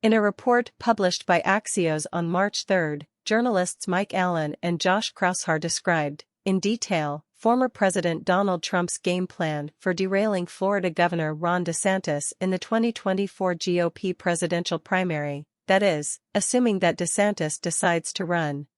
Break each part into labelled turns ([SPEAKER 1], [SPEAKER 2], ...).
[SPEAKER 1] In a report published by Axios on March 3, journalists Mike Allen and Josh Kraushaar described, in detail, former President Donald Trump's game plan for derailing Florida Governor Ron DeSantis in the 2024 GOP presidential primary, that is, assuming that DeSantis decides to run.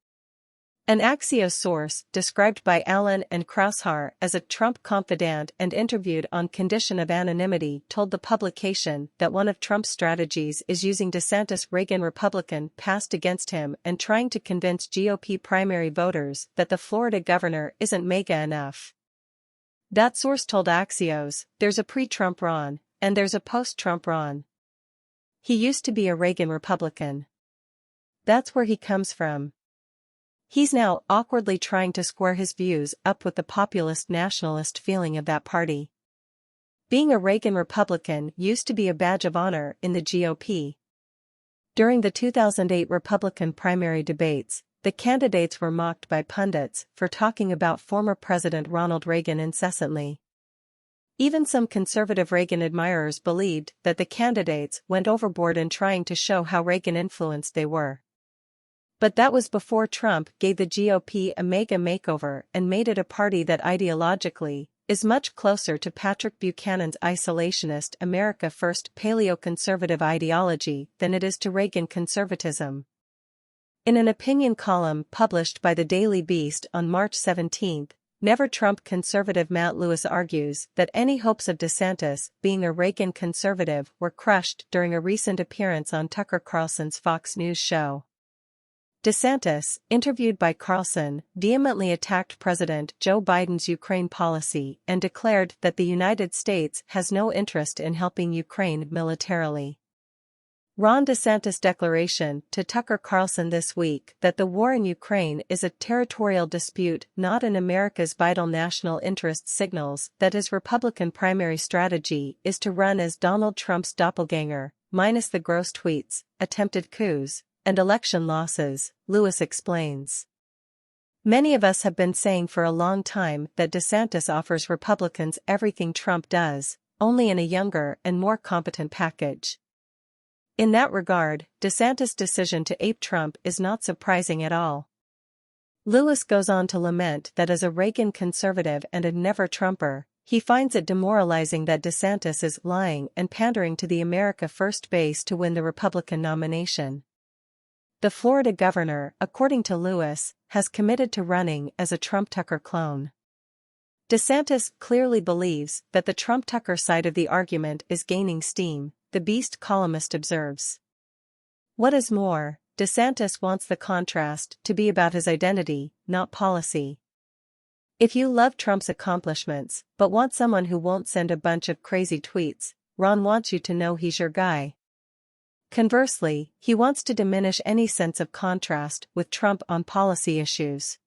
[SPEAKER 1] An Axios source, described by Allen and Kraushaar as a Trump confidant and interviewed on condition of anonymity, told the publication that one of Trump's strategies is using DeSantis' Reagan Republican past against him and trying to convince GOP primary voters that the Florida governor isn't MAGA enough. That source told Axios, "There's a pre-Trump Ron, and there's a post-Trump Ron. He used to be a Reagan Republican. That's where he comes from. He's now awkwardly trying to square his views up with the populist nationalist feeling of that party. Being a Reagan Republican used to be a badge of honor in the GOP. During the 2008 Republican primary debates, the candidates were mocked by pundits for talking about former President Ronald Reagan incessantly. Even some conservative Reagan admirers believed that the candidates went overboard in trying to show how Reagan-influenced they were. But that was before Trump gave the GOP a MAGA makeover and made it a party that ideologically is much closer to Patrick Buchanan's isolationist America First paleo-conservative ideology than it is to Reagan conservatism. In an opinion column published by the Daily Beast on March 17, Never Trump conservative Matt Lewis argues that any hopes of DeSantis being a Reagan conservative were crushed during a recent appearance on Tucker Carlson's Fox News show. DeSantis, interviewed by Carlson, vehemently attacked President Joe Biden's Ukraine policy and declared that the United States has no interest in helping Ukraine militarily. Ron DeSantis' declaration to Tucker Carlson this week that the war in Ukraine is a territorial dispute not in America's vital national interests signals that his Republican primary strategy is to run as Donald Trump's doppelgänger, minus the gross tweets, attempted coups, and election losses, Lewis explains. Many of us have been saying for a long time that DeSantis offers Republicans everything Trump does, only in a younger and more competent package. In that regard, DeSantis' decision to ape Trump is not surprising at all. Lewis goes on to lament that as a Reagan conservative and a never-Trumper, he finds it demoralizing that DeSantis is lying and pandering to the America First base to win the Republican nomination. The Florida governor, according to Lewis, has committed to running as a Trump-Tucker clone. DeSantis clearly believes that the Trump-Tucker side of the argument is gaining steam, the Beast columnist observes. What is more, DeSantis wants the contrast to be about his identity, not policy. If you love Trump's accomplishments but want someone who won't send a bunch of crazy tweets, Ron wants you to know he's your guy. Conversely, he wants to diminish any sense of contrast with Trump on policy issues.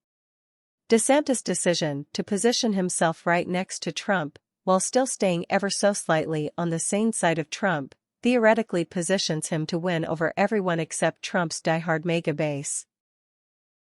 [SPEAKER 1] DeSantis' decision to position himself right next to Trump, while still staying ever so slightly on the sane side of Trump, theoretically positions him to win over everyone except Trump's diehard MAGA base.